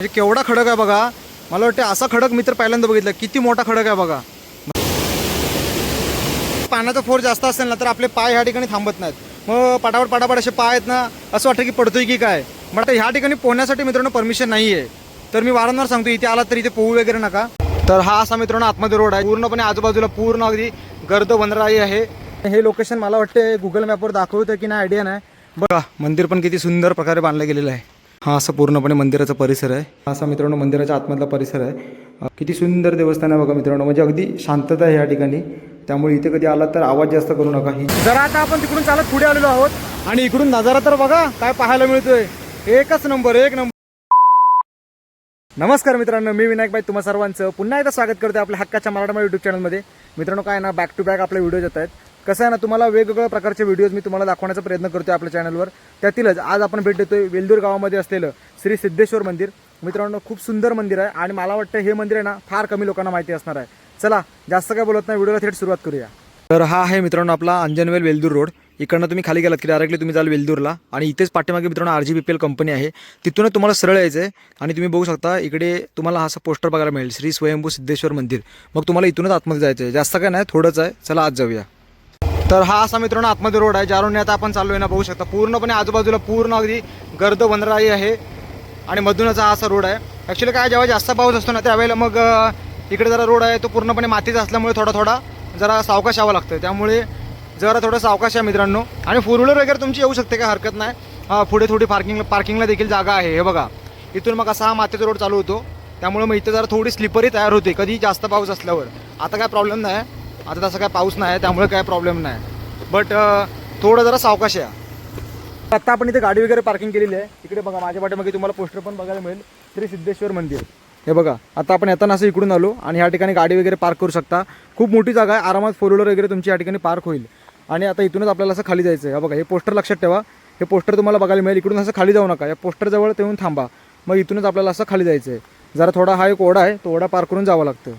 म्हणजे केवढा खडक आहे बघा. मला वाटतं असा खडक मी तर पहिल्यांदा बघितला. किती मोठा खडक आहे बघा. पाण्याचा फोर्स जास्त असेल ना तर आपले पाय ह्या ठिकाणी थांबत नाहीत. मग पटापट असे पाय आहेत ना, असं वाटतं की पडतोय की काय. बट ह्या ठिकाणी पोहण्यासाठी मित्रांनो परमिशन नाही आहे. तर मी वारंवार सांगतो इथे आलात तर इथे पोहू वगैरे नका. तर हा असा मित्रांनो आतमध्ये रोड आहे. पूर्णपणे आजूबाजूला पूर्ण अगदी गर्द वनराई आहे. हे लोकेशन मला वाटतं गुगल मॅपवर दाखवतं की नाही आयडिया नाही. बघा मंदिर पण किती सुंदर प्रकारे बांधलं गेलेलं आहे. हा असं पूर्णपणे मंदिराचा परिसर आहे. असा मित्रांनो मंदिराच्या आतमधला परिसर आहे. किती सुंदर देवस्थान आहे बघा मित्रांनो. म्हणजे अगदी शांतता आहे या ठिकाणी. त्यामुळे इथे कधी आलात तर आवाज जास्त करू नका. जरा आता आपण तिकडून चालत पुढे आलेलो आहोत आणि इकडून नजारा तर बघा काय पाहायला मिळतोय. एकच नंबर, एक नंबर. नमस्कार मित्रांनो, मी विनायक भाई तुम्हा सर्वांचं पुन्हा एकदा स्वागत करतो आपल्या हक्काच्या मराठा यूट्यूब चॅनलमध्ये. मित्रांनो काय ना, बॅक टू बॅक आपले व्हिडिओज येत आहेत. कसं आहे ना, तुम्हाला वेगवेगळ्या प्रकारचे व्हिडिओज मी तुम्हाला दाखवण्याचा प्रयत्न करतोय आपल्या चॅनलवर. त्यातीलच आज आपण भेट देतोय वेल्दूर गावामध्ये असलेलं श्री सिद्धेश्वर मंदिर. मित्रांनो खूप सुंदर मंदिर आहे आणि मला वाटतं हे मंदिर आहे ना फार कमी लोकांना माहिती असणार आहे. चला जास्त काय बोलत नाही, व्हिडिओला थेट सुरुवात करूया. तर हा आहे मित्रांनो आपला अंजनवेल वेल्दूर रोड. इकडनं तुम्ही खाली गेलात की डायरेक्टली तुम्ही जाल वेल्दूरला आणि इथेच पाठीमागे मित्रांनो RGBPL कंपनी आहे. तिथूनच तुम्हाला सरळ यायचं आहे आणि तुम्ही बघू शकता इकडे तुम्हाला असं पोस्टर बघायला मिळेल श्री स्वयंभू सिद्धेश्वर मंदिर. मग तुम्हाला इथूनच आतमध्ये जायचं आहे. जास्त काय नाही, थोडंच आहे. चला आज जाऊया. तर हा असा मित्रांनो आतमध्ये रोड आहे ज्यावरून आता आपण चाललोय ना, बघू शकता पूर्णपणे आजूबाजूला पूर्ण अगदी गर्द वनराई आहे आणि मधूनच हा असा रोड आहे. ॲक्च्युली काय, जेव्हा जास्त पाऊस असतो ना त्यावेळेला मग इकडे जरा रोड आहे तो पूर्णपणे मातीचा असल्यामुळे थोडा जरा सावकाश यावं लागतं. त्यामुळे जरा थोडं सावकाश आहे मित्रांनो. आणि फोर व्हीलर वगैरे तुमची येऊ शकते, काय हरकत नाही. पुढे थोडी पार्किंगला देखील जागा आहे. हे बघा इथून मग असा हा मातीचा रोड चालू होतो. त्यामुळे मग इथे जरा थोडी स्लिपरी तयार होते कधी जास्त पाऊस असल्यावर. आता काय प्रॉब्लेम नाही, आता तसं काय पाऊस नाही त्यामुळे काय प्रॉब्लेम नाही. बट थोडं जरा सावकाश आहे. आता आपण इथे गाडी वगैरे पार्किंग केलेली आहे. इकडे बघा माझ्या पाठीमागे तुम्हाला पोस्टर पण बघायला मिळेल श्री सिद्धेश्वर मंदिर. हे बघा आता आपण येताना असं इकडून आलो आणि ह्या ठिकाणी गाडी वगैरे पार्क करू शकता. खूप मोठी जागा आहे, आरामात फोर व्हीलर वगैरे तुमची या ठिकाणी पार्क होईल. आणि आता इथूनच आपल्याला असं खाली जायचं आहे. बघा हे पोस्टर लक्षात ठेवा, हे पोस्टर तुम्हाला बघायला मिळेल. इकडून असं खाली जाऊ नका, या पोस्टरजवळ येऊन थांबा. मग इथूनच आपल्याला असं खाली जायचं आहे. जरा थोडा हा एक ओढा आहे, तो ओढा पार करून जावं लागतं.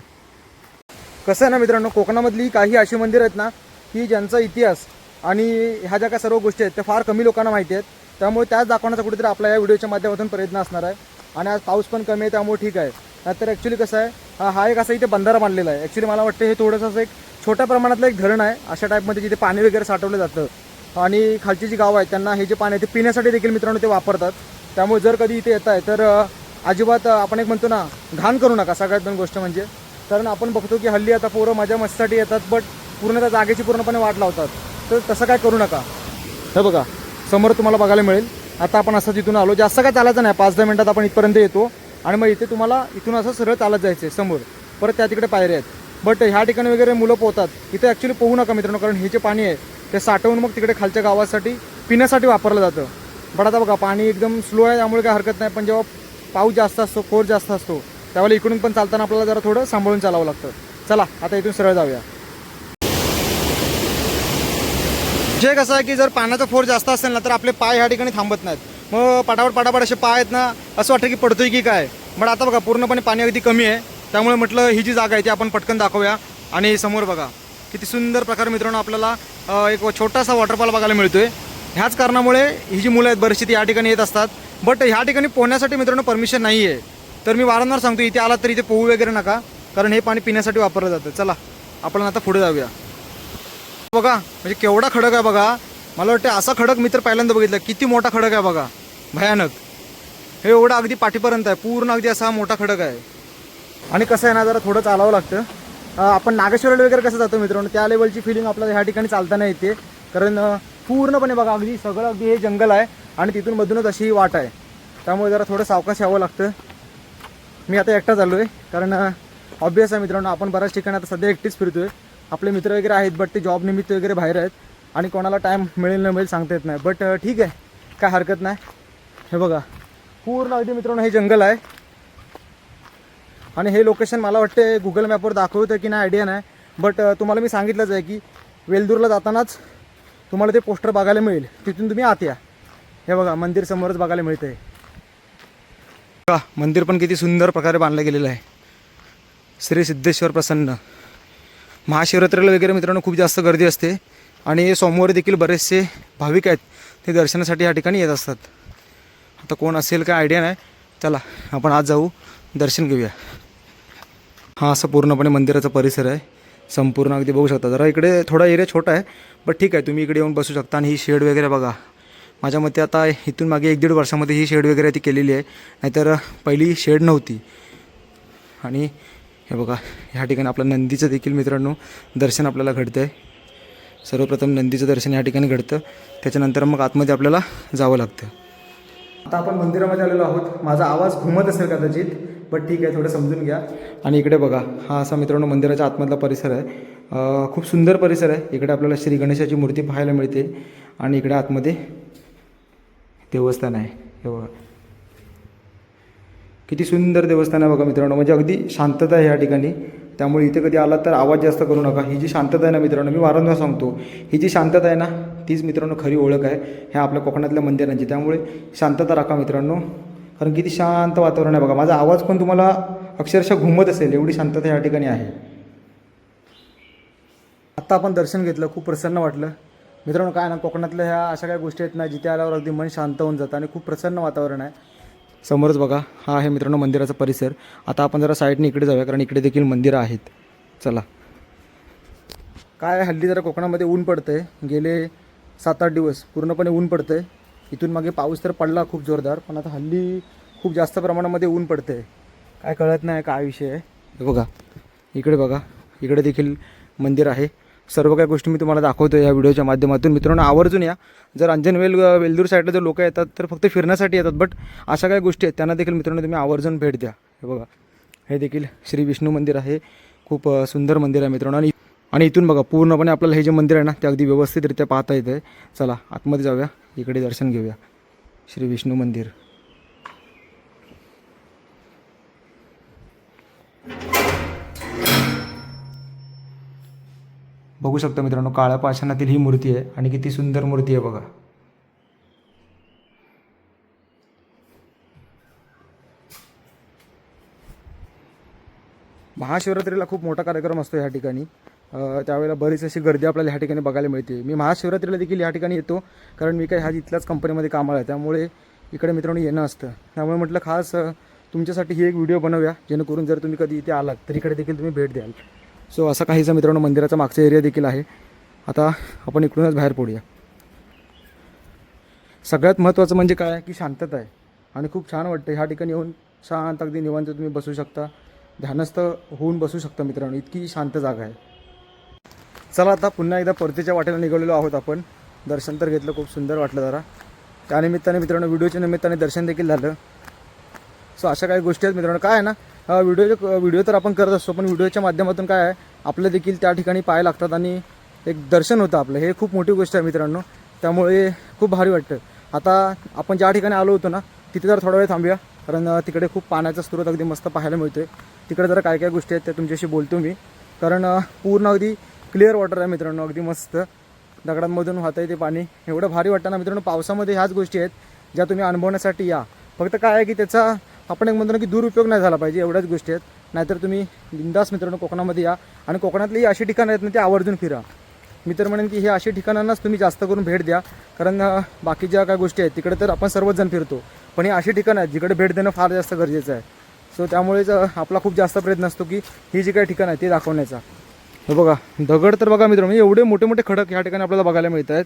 कसं आहे ना मित्रांनो, कोकणामधली काही अशी मंदिरं आहेत ना की ज्यांचा इतिहास आणि ह्या ज्या काय सर्व गोष्टी आहेत त्या फार कमी लोकांना माहिती आहेत. त्यामुळे त्याच दाखवण्याचा कुठेतरी आपला या व्हिडिओच्या माध्यमातून प्रयत्न असणार आहे. आणि आज पाऊस पण कमी आहे त्यामुळे ठीक आहे. तर ॲक्च्युली कसं आहे, हा एक असा इथे बंधारा बांधलेला आहे. ॲक्च्युली मला वाटतं हे थोडंसं असं एक छोट्या प्रमाणातलं एक धरण आहे अशा टाईपमध्ये, जिथे पाणी वगैरे साठवलं जातं. आणि खालची जी गावं आहेत त्यांना हे जे पाणी आहे ते पिण्यासाठी देखील मित्रांनो ते वापरतात. त्यामुळे जर कधी इथे येत आहे तर अजिबात आपण एक म्हणतो ना, घाण करू नका. सगळ्यात दोन गोष्ट म्हणजे, कारण आपण बघतो की हल्ली आता पोरं मजा मस्तीसाठी येतात बट पूर्ण त्या जागेची पूर्णपणे वाट लावतात. तर तसं काय करू नका. हे बघा समोर तुम्हाला बघायला मिळेल. आता आपण असं तिथून आलो, जास्त काय चालायचं नाही, 5-10 मिनिटात आपण इथपर्यंत येतो. आणि मग इथे तुम्हाला इथून असं सरळ चालत जायचं आहे समोर. परत त्या तिकडे पायऱ्या आहेत. बट ह्या ठिकाणी वगैरे मुलं पोहतात, इथे ॲक्च्युली पोहू नका मित्रांनो, कारण हे जे पाणी आहे ते साठवून मग तिकडे खालच्या गावासाठी पिण्यासाठी वापरलं जातं. बट आता बघा पाणी एकदम स्लो आहे त्यामुळे काय हरकत नाही. पण जेव्हा पाऊस जास्त असतो, फोर्स जास्त असतो, त्यावेळेला इकडून पण चालताना आपल्याला जरा थोडं सांभाळून चालावं लागतं. चला आता इथून सरळ जाऊया. जे कसं आहे की जर पाण्याचा फोर्स जास्त असेल ना तर आपले पाय ह्या ठिकाणी थांबत नाहीत. मग पटापट असे पाय आहेत ना, असं वाटतं की पडतोय की काय. बट आता बघा पूर्णपणे पाणी अगदी कमी आहे. त्यामुळे म्हटलं ही जी जागा आहे ती आपण पटकन दाखवूया. आणि समोर बघा किती सुंदर प्रकारे मित्रांनो आपल्याला एक छोटासा वॉटरफॉल बघायला मिळतोय. ह्याच कारणामुळे ही जी मुलं आहेत बरीचशी ती या ठिकाणी येत असतात. बट ह्या ठिकाणी पोहण्यासाठी मित्रांनो परमिशन नाही आहे. तर मी वारंवार सांगतो इथे आलात तर इथे पोहू वगैरे नका, कारण हे पाणी पिण्यासाठी वापरलं जातं. चला आपण आता पुढे जाऊया. बघा म्हणजे केवढा खडक आहे बघा. मला वाटतं असा खडक मी तर पहिल्यांदा बघितला. किती मोठा खडक आहे बघा, भयानक. हे एवढं अगदी पाठीपर्यंत आहे, पूर्ण अगदी असा मोठा खडक आहे. आणि कसं आहे ना, जरा थोडं चालावं लागतं. आपण नागेश्वरला वगैरे कसं जातो मित्रांनो, त्या लेवलची फिलिंग आपल्याला ह्या ठिकाणी चालताना येते. कारण पूर्णपणे बघा अगदी सगळं अगदी हे जंगल आहे आणि तिथून मधूनच अशी ही वाट आहे. त्यामुळे जरा थोडं सावकाश यावं लागतं. मी आता एकटा चाललो आहे, कारण ऑब्वियस आहे मित्रांनो आपण बऱ्याच ठिकाणी आता सध्या एकटीच फिरतोय. आपले मित्र वगैरे आहेत बट ते जॉब निमित्त वगैरे बाहेर आहेत आणि कोणाला टाईम मिळेल न मिळेल सांगता येत नाही. बट ठीक आहे, काय हरकत नाही. हे बघा पूर्ण अगदी मित्रांनो हे जंगल आहे. आणि हे लोकेशन मला वाटते गुगल मॅपवर दाखवतं की नाही आयडिया नाही. बट तुम्हाला मी सांगितलंच आहे की वेल्दूरला जातानाच तुम्हाला ते पोस्टर बघायला मिळेल, तिथून तुम्ही आत या. हे बघा मंदिर समोरच बघायला मिळतं आहे. बघा मंदिर पण किती सुंदर प्रकारे बांधलं गेलेलं आहे. श्री सिद्धेश्वर प्रसन्न. महाशिवरात्रीला वगैरे मित्रांनो खूप जास्त गर्दी असते आणि सोमवारी देखील बरेचसे भाविक आहेत ते दर्शनासाठी या ठिकाणी येत असतात. आता कोण असेल काय आयडिया नाही. चला आपण आज जाऊ, दर्शन घेऊया. हा असं पूर्णपणे मंदिराचा परिसर आहे, संपूर्ण अगदी बघू शकता. जरा इकडे थोडा एरिया छोटा आहे, बट ठीक आहे, तुम्ही इकडे येऊन बसू शकता. आणि ही शेड वगैरे बघा, माझ्या मते आता इथून मागे 1-1.5 वर्षामध्ये ही शेड वगैरे ती केलेली आहे, नाहीतर पहिली शेड नव्हती. आणि हे बघा, ह्या ठिकाणी आपलं नंदीचं देखील मित्रांनो दर्शन आपल्याला घडतं आहे. सर्वप्रथम नंदीचं दर्शन या ठिकाणी घडतं, त्याच्यानंतर मग आतमध्ये आपल्याला जावं लागतं. आता आपण मंदिरामध्ये आलेलो आहोत. माझा आवाज घुमत असेल कदाचित, बट ठीक आहे, थोडं समजून घ्या. आणि इकडे बघा, हा असा मित्रांनो मंदिराच्या आतमधला परिसर आहे. खूप सुंदर परिसर आहे. इकडे आपल्याला श्री गणेशाची मूर्ती पाहायला मिळते आणि इकडे आतमध्ये देवस्थान आहे. हे बघा, किती सुंदर देवस्थान आहे बघा मित्रांनो. म्हणजे अगदी शांतता आहे या ठिकाणी, त्यामुळे इथे कधी आलात तर आवाज जास्त करू नका. ही जी शांतता आहे ना मित्रांनो, मी वारंवार सांगतो, ही जी शांतता आहे ना, तीच मित्रांनो खरी ओळख आहे ह्या आपल्या कोकणातल्या मंदिरांची. त्यामुळे शांतता राखा मित्रांनो, कारण किती शांत वातावरण आहे बघा. माझा आवाज पण तुम्हाला अक्षरशः घुमत असेल, एवढी शांतता या ठिकाणी आहे. आत्ता आपण दर्शन घेतलं, खूप प्रसन्न वाटलं मित्रांनो. काय ना, कोकणातल्या ह्या अशा काही गोष्टी आहेत ना, जिथे आल्यावर अगदी मन शांत होऊन जातं आणि खूप प्रसन्न वातावरण आहे. समोरच बघा, हा आहे मित्रांनो मंदिराचा परिसर. आता आपण जरा साईडने इकडे जाऊया, कारण इकडे देखील मंदिरं आहेत. चला. काय हल्ली जरा कोकणामध्ये ऊन पडतं आहे, गेले 7-8 दिवस पूर्णपणे ऊन पडतं आहे. इथून मागे पाऊस तर पडला खूप जोरदार, पण आता हल्ली खूप जास्त प्रमाणामध्ये ऊन पडतं आहे. काय कळत नाही काय विषय आहे. हे बघा, इकडे बघा, इकडे देखील मंदिर आहे. सर्व काही गोष्टी मी तुम्हाला दाखवतो या व्हिडिओच्या माध्यमातून. मित्रांनो आवर्जून या. जर अंजनवेल वेल्दूर साईडला जर लोक येतात तर फक्त फिरण्यासाठी येतात, बट अशा काही गोष्टी आहेत त्यांना देखील मित्रांनो तुम्ही आवर्जून भेट द्या. हे बघा, हे देखील श्री विष्णू मंदिर आहे. खूप सुंदर मंदिर आहे मित्रांनो. आणि इथून बघा पूर्णपणे आपल्याला हे जे मंदिर आहे ना, ते अगदी व्यवस्थितरित्या पाहता येतं आहे. चला आतमध्ये जाऊया, इकडे दर्शन घेऊया. श्री विष्णू मंदिर. बघू शकता मित्रांनो, काळ्या पाषाणातील ही मूर्ती आहे आणि किती सुंदर मूर्ती आहे बघा. महाशिवरात्रीला खूप मोठा कार्यक्रम असतो ह्या ठिकाणी. त्यावेळेला बरीच अशी गर्दी आपल्याला ह्या ठिकाणी बघायला मिळते. मी महाशिवरात्रीला देखील ह्या ठिकाणी येतो, कारण मी काही ह्या इथल्याच कंपनीमध्ये कामाला आहे, त्यामुळे इकडे मित्रांनो येणं असतं. त्यामुळे म्हटलं खास तुमच्यासाठी ही एक व्हिडिओ बनवूया, जेणेकरून जर तुम्ही कधी इथे आलात तर इकडे देखील तुम्ही भेट द्याल. सो असा काहीसा मित्रांनो मंदिराचा मागचा एरिया देखील आहे. आता आपण इकडूनच बाहेर पडूया. सगळ्यात महत्त्वाचं म्हणजे काय आहे की शांतता आहे आणि खूप छान वाटतं ह्या ठिकाणी येऊन. शांत अगदी निवांत तुम्ही बसू शकता, ध्यानस्थ होऊन बसू शकता मित्रांनो, इतकी शांत जागा आहे. चला आता पुन्हा एकदा परतीच्या वाटेला निघालेलो आहोत आपण. दर्शन तर घेतलं, खूप सुंदर वाटलं जरा. त्यानिमित्ताने मित्रांनो व्हिडिओच्या निमित्ताने दर्शन देखील झालं. सो अशा काही गोष्टी आहेत मित्रांनो. काय आहे ना, व्हिडिओ तर आपण करत असतो, पण व्हिडिओच्या माध्यमातून काय आहे, आपलं देखील त्या ठिकाणी पाय लागतात आणि एक दर्शन होतं आपलं. हे खूप मोठी गोष्ट आहे मित्रांनो, त्यामुळे खूप भारी वाटतं. आता आपण ज्या ठिकाणी आलो होतो ना, तिथे जरा थोडा वेळ थांबूया, कारण तिकडे खूप पाण्याचा स्रोत अगदी मस्त पाहायला मिळतो आहे. तिकडे जरा काय काय गोष्टी आहेत त्या तुमच्याशी बोलतो मी, कारण पूर्ण अगदी क्लिअर वॉटर आहे मित्रांनो, अगदी मस्त दगडांमधून वाहतं आहे ते पाणी. एवढं भारी वाटतं ना मित्रांनो. पावसामध्ये ह्याच गोष्टी आहेत ज्या तुम्ही अनुभवण्यासाठी या. फक्त काय आहे की त्याचा आपण एक म्हणतो ना की दुरुपयोग नाही झाला पाहिजे, एवढ्याच गोष्टी आहेत. नाहीतर तुम्ही बिंदास मित्रांनो कोकणामध्ये या आणि कोकणातली ही अशी ठिकाणं आहेत ना, ती आवर्जून फिरा. मी तर म्हणेन की हे अशी ठिकाणांनाच तुम्ही जास्त करून भेट द्या, कारण बाकी ज्या काय गोष्टी आहेत तिकडे तर आपण सर्वच जण फिरतो, पण हे अशी ठिकाणं आहेत जिकडे भेट देणं फार जास्त गरजेचं आहे. सो त्यामुळेच आपला खूप जास्त प्रयत्न असतो की ही जी काही ठिकाणं आहे ते दाखवण्याचा. हे बघा, दगड तर बघा मित्रांनो, एवढे मोठे मोठे खडक ह्या ठिकाणी आपल्याला बघायला मिळत आहेत.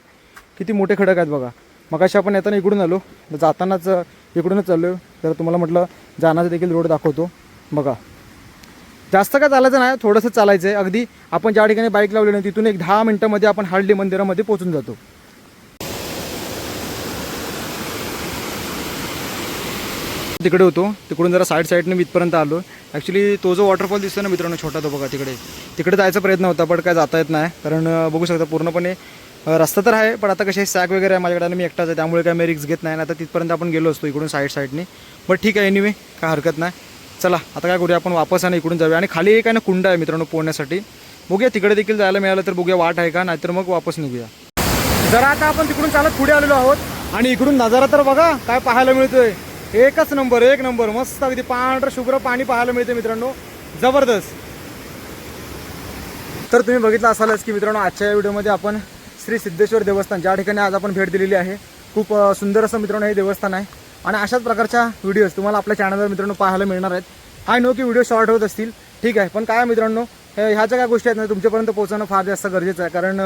किती मोठे खडक आहेत बघा. मगाशी आपण येताना इकडून आलो, जातानाच इकडूनच चाललो. तर तुम्हाला म्हटलं जाण्याचा देखील रोड दाखवतो. बघा, जास्त काय चालायचं नाही, थोडंसं चालायचं आहे. अगदी आपण ज्या ठिकाणी बाईक लावली ना, तिथून एक 10 मिनिटांमध्ये आपण हार्डली मंदिरामध्ये पोहोचून जातो. तिकडे होतो, तिकडून जरा साईडने मी इथपर्यंत आलो. ॲक्च्युली तो जो वॉटरफॉल दिसतो ना मित्रांनो छोटा, तो बघा तिकडे जायचा प्रयत्न होता, पण काय जाता येत नाही, कारण बघू शकता पूर्णपणे रस्ता तर आहे, पण आता कसे सॅक वगैरे आहे माझ्याकडे आणि मी एकटाच आहे, त्यामुळे काय मी रिक्स घेत नाही. आता तिथपर्यंत आपण गेलो असतो इकडून साईडने, बट ठीक आहे, एनिवे काय हरकत नाही. चला आता काय करूया, आपण वापस आणि इकडून जाऊया. आणि खाली एक आहे ना कुंड आहे मित्रांनो पोहण्यासाठी, बघूया तिकडे देखील जायला मिळालं तर बघूया वाट आहे का, नाहीतर मग वापस निघूया. जरा आता आपण तिकडून चालत पुढे आलेलो आहोत आणि इकडून नजारा तर बघा काय पाहायला मिळतोय. एकच नंबर, एक नंबर, मस्त अगदी पांढरं शुभ्र पाणी पाहायला मिळते मित्रांनो, जबरदस्त. तर तुम्ही बघितलं असालच की मित्रांनो आजच्या व्हिडिओमध्ये आपण श्री सिद्धेश्वर देवस्थान ज्या ठिकाणी आज आपण भेट दिलेली आहे, खूप सुंदर असं मित्रांनो हे देवस्थान आहे. आणि अशाच प्रकारच्या व्हिडिओज तुम्हाला आपल्या चॅनलवर मित्रांनो पाहायला मिळणार आहेत। आय नो की व्हिडिओ शॉर्ट होत असतील, ठीक आहे, पण काय मित्रांनो ह्या ज्या काय गोष्टी आहेत ना तुमच्यापर्यंत पोहोचणं फार जास्त गरजेचं आहे, कारण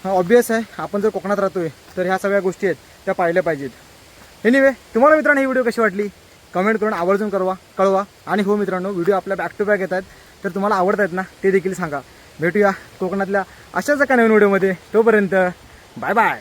ऑब्वियस आहे आपण जर कोकणात राहतोय तर ह्या सगळ्या गोष्टी आहेत त्या पाहिल्या पाहिजेत। एनिवे, तुम्हाला मित्रांनो ही व्हिडिओ कशी वाटली कमेंट करून आवर्जून कळवा। आणि हो मित्रांनो, व्हिडिओ आपल्या बॅक टू बॅक येत आहेत तर तुम्हाला आवडत आहेत ना ते देखील सांगा। भेटूया कोकणातल्या अशाच एका नवीन व्हिडिओमध्ये, तोपर्यंत बाय बाय।